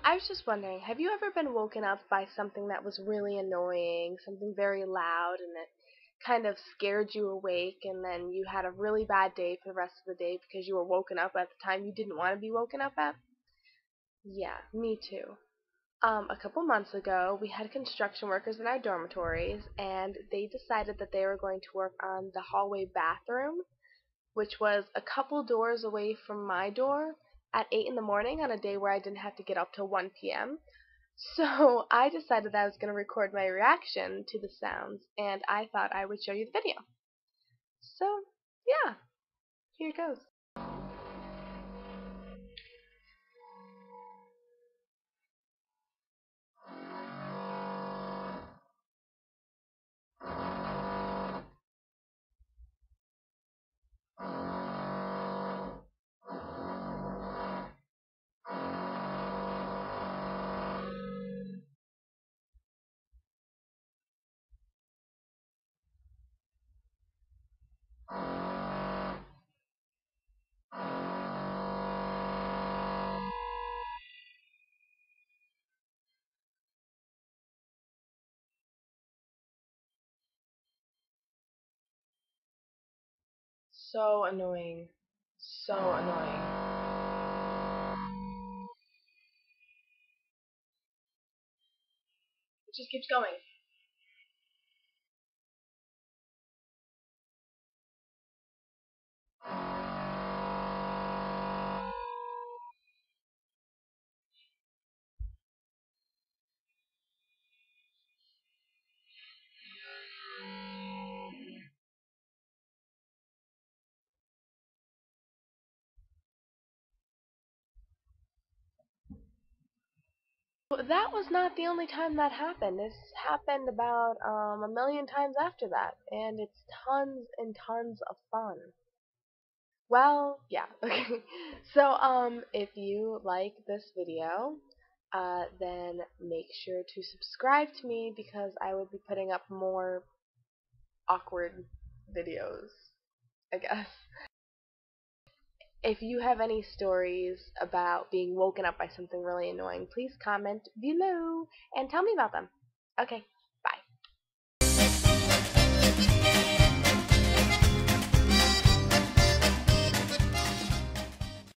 I was just wondering, have you ever been woken up by something that was really annoying, something very loud, and it kind of scared you awake, and then you had a really bad day for the rest of the day because you were woken up at the time you didn't want to be woken up at? Yeah, me too. A couple months ago, we had construction workers in our dormitories, and they decided that they were going to work on the hallway bathroom, which was a couple doors away from my door at 8 in the morning on a day where I didn't have to get up till 1 p.m. So I decided that I was going to record my reaction to the sounds, and I thought I would show you the video. So, yeah, here it goes. So annoying. So annoying. It just keeps going. But that was not the only time that happened. This happened about a million times after that, and it's tons and tons of fun. Well, yeah. Okay. If you like this video, then make sure to subscribe to me because I will be putting up more awkward videos, I guess. If you have any stories about being woken up by something really annoying, please comment below and tell me about them. Okay.